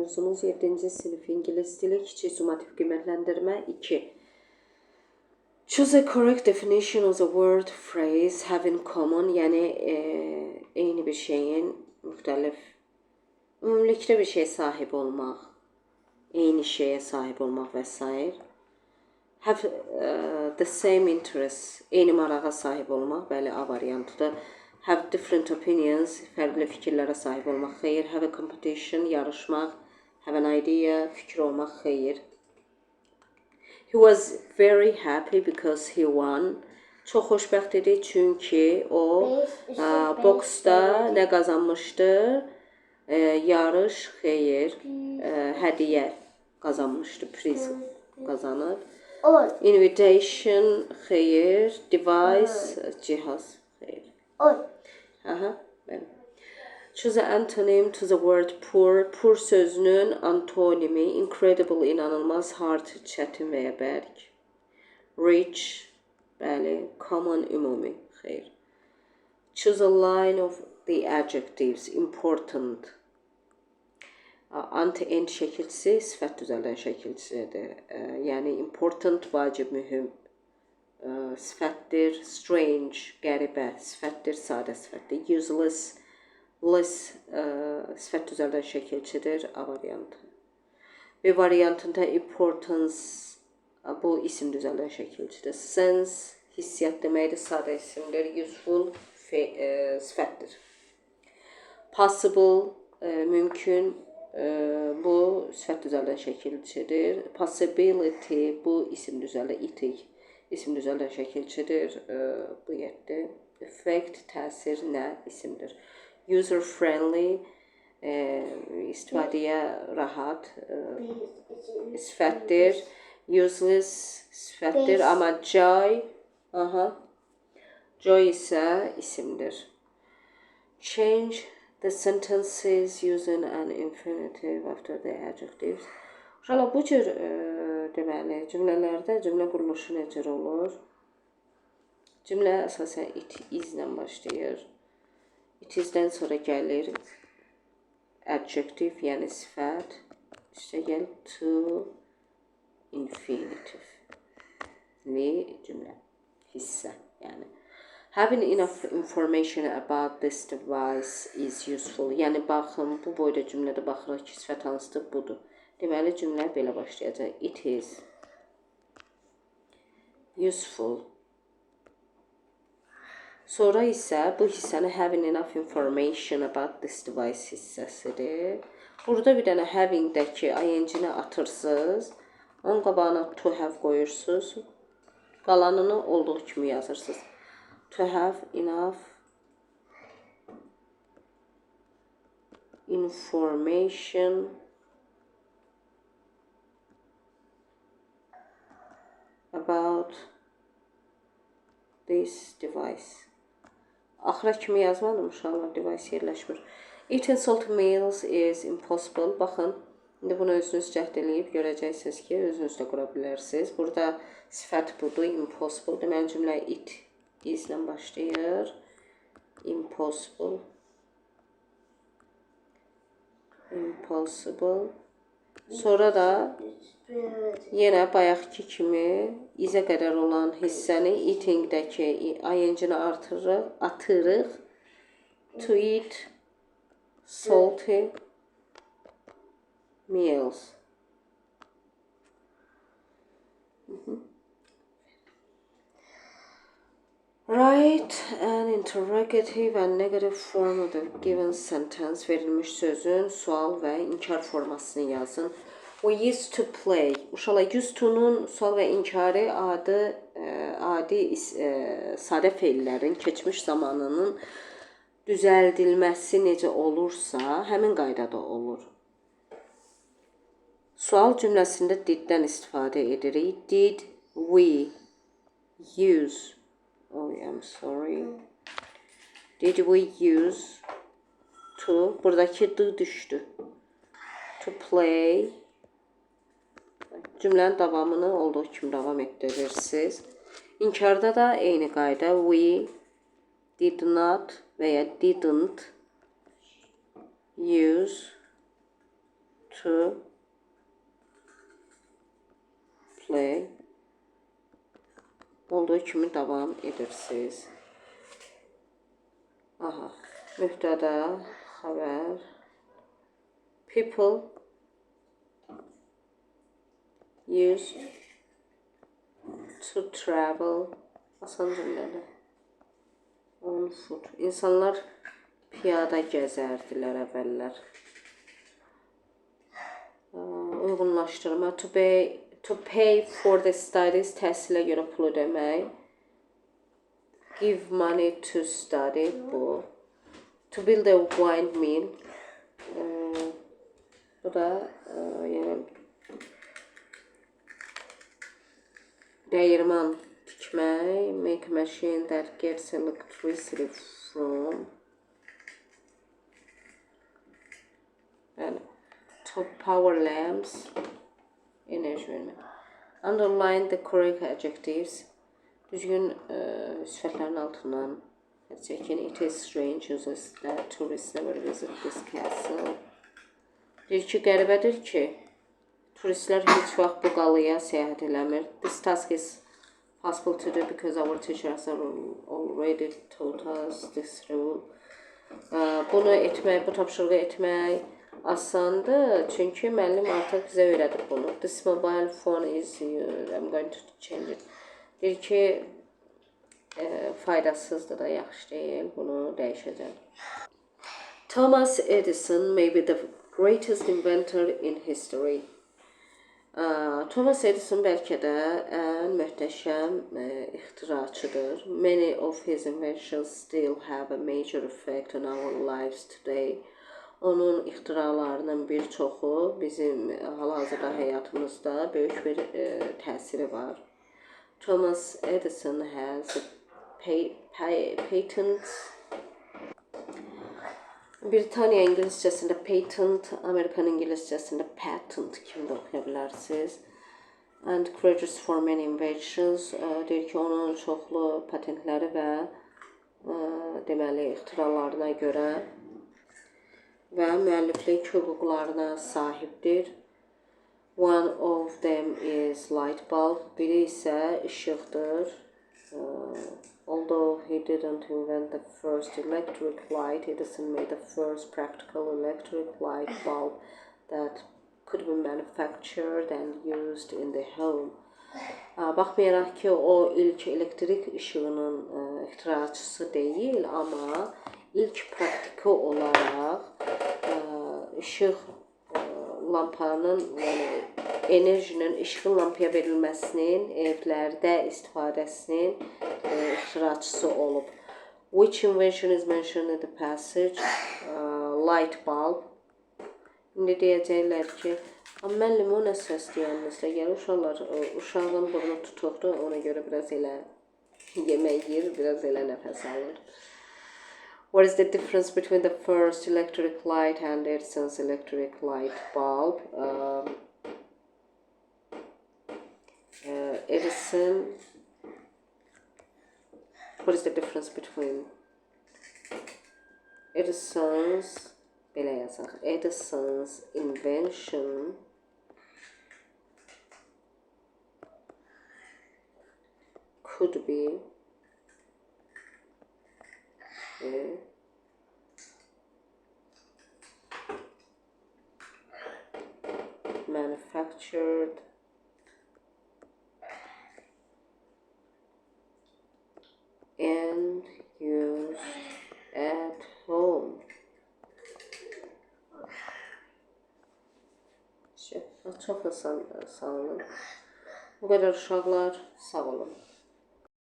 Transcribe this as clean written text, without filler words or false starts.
mövzumuz 7-ci sinif ingilis dili kiçik summativ qiymətləndirmə 2. Choose a correct definition of the word phrase have in common, yəni eyni bir şeyin müxtəlif ümumilikdə bir şeye sahib olmaq, eyni şeye sahib olmaq və s. Have the same interest, eyni marağa sahib olmaq, bəli, A variantıdır. Have different opinions, fərqli fikirlərə sahib olmaq, xeyr. Have a competition, yarışmaq. Have an idea, fikir olmaq, xeyr. He was very happy because he won. Çox xoşbəxt idi çünki o boksda nə qazanmışdı? Yarış, xeyr. Hədiyyə qazanmışdı, priz qazanıb. Invitation, xeyr. Device, cihaz, xeyr. Aha, bəli. Choose an antonym to the word poor. Poor sözünün antonimi incredible, inanılmaz, hard, çətin və ya bərk. Rich, bəli. Common, ümumi, xeyr. Choose a line of the adjectives. Important. Anti-end şəkilçisi sifət düzəldən şəkilçisidir. Yəni important, vacib, mühüm sifətdir. Strange, qəribə sifətdir, sadə sifətdir. Useless, less sifət düzəldən şəkilçidir. A variantı. B variantında importance, bu isim düzəldən şəkilçidir. Sense, hissiyat deməkdir, sadə isimdir. Useful, sifətdir. Possible, mümkün, bu sifət düzəldən şəkilçidir. Possibility, bu isim düzəldən, itik, isim düzəldən şəkilçidir. Bu 7. Effect, təsir, nə, isimdir. User friendly, istifadəyə rahat, sifətdir. Useless, sifətdir. Amma joy, joy isə isimdir. Change the sentences using an infinitive after the adjectives. Uşaqlar, bu cür deməli, cümlələrdə cümlə quruluşu necə olur? Cümlə əsasən it is ilə başlayır. It is-dən sonra gəlir adjective, yəni sifət. İşte gəl to infinitive. Cümlə, hissə, yəni. Having enough information about this device is useful. Yəni, baxın, bu boyda cümlədə baxırıq ki, sifət hansıdır, budur. Deməli, cümlə belə başlayacaq. It is useful. Sonra isə bu hissəni having enough information about this device hissəsidir. Burada bir dənə having-dəki ing-ni atırsınız. Onun qabağına to have qoyursunuz. Qalanını olduğu kimi yazırsınız. To have enough information about this device. Axıra kimi yazmadım, uşaqlar, device yerləşmir. Eating salty meals is impossible. Baxın, indi bunu özünüz cəhd eləyib görəcəksiniz ki, özünüz də qura bilərsiniz. Burada sifət budur, impossible. Deməli, cümlə it is-lə başlayır. Impossible. Impossible. Sonra da yenə bayaqki kimi izə qədər olan hissəni eating-dəki ing-ni atırıq. To eat salty meals. Write an interrogative and negative form of the given sentence. Verilmiş sözün sual və inkar formasını yazın. We used to play. Uşaqlar, used to-nun sual və inkarı adi sadə feillərin keçmiş zamanının düzəldilməsi necə olursa, həmin qaydada olur. Sual cümləsində did-dən istifadə edirik. Did we use... Oh, I'm sorry. Did we use to... Buradakı d düşdü. To play. Cümlənin davamını olduğu kimi davam etdirirsiniz. İnkarda da eyni qayda. We did not və ya didn't use to play. Olduğu kimi davam edirsiniz. Aha. Mübtəda, xəbər. People used to travel. Asan cümlədir. On foot. İnsanlar piyada gəzərdilər əvvəllər. Uyğunlaşdırma. To pay for the studies. Təhsilə görə pul ödəmək. Give money to study. Bu. To build a windmill. Bu da yəni dəyirman tikmək. Make a machine that gets electricity from. Yəni to power lamps. Enerji vermək. Underline the correct adjectives. Düzgün sifətlərin altından çəkin. It is strange that tourists never visit this castle. Deyir ki, qəribədir ki, turistlər heç vaxt bu qalaya səyahət eləmir. This task is possible to do because our teachers have already taught us this rule. Bunu etmək, bu tapşırığı etmək asandır. Çünki müəllim artıq bizə öyrədib bunu. This mobile phone is, I'm going to change it. Deyir ki, faydasızdır da, yaxşı deyil. Bunu dəyişəcəm. Thomas Edison may be the greatest inventor in history. Thomas Edison bəlkə də ən möhtəşəm ixtiraçıdır. Many of his inventions still have a major effect on our lives today. Onun ixtiralarının bir çoxu bizim hal-hazırda həyatımızda böyük bir təsiri var. Thomas Edison has patent. Britaniya İngilizcəsində patent, Amerikan İngilizcəsində patent kimi də oxuya bilərsiniz. And credits for many inventions. Deyir ki, onun çoxlu patentləri və deməli ixtiralarına görə və müəlliflik hüquqlarına sahibdir. One of them is light bulb. Biri isə işıqdır. Although he didn't invent the first electric light, Edison made the first practical electric light bulb that could be manufactured and used in the home. Baxmayaraq ki, o ilk elektrik işığının ixtiraçısı deyil, amma ilk praktiki olaraq işıq lampanın, yəni enerjinin işığın lampaya verilməsinin evlərdə istifadəsinin ixtiraçısı olub. Which invention is mentioned in the passage? Light bulb. İndi deyəcəklər ki, müəllim o nə səsdir yanınızda? Yəni uşaqlar, uşağın burnu tutuqdur, ona görə biraz elə yemək yeyir, biraz elə nəfəs alır. What is the difference between the first electric light and Edison's electric light bulb? Edison. What is the difference between Edison's invention could be manufactured and used at home. Çok sağ olun. Bu kadar uşaqlar, sağ olun.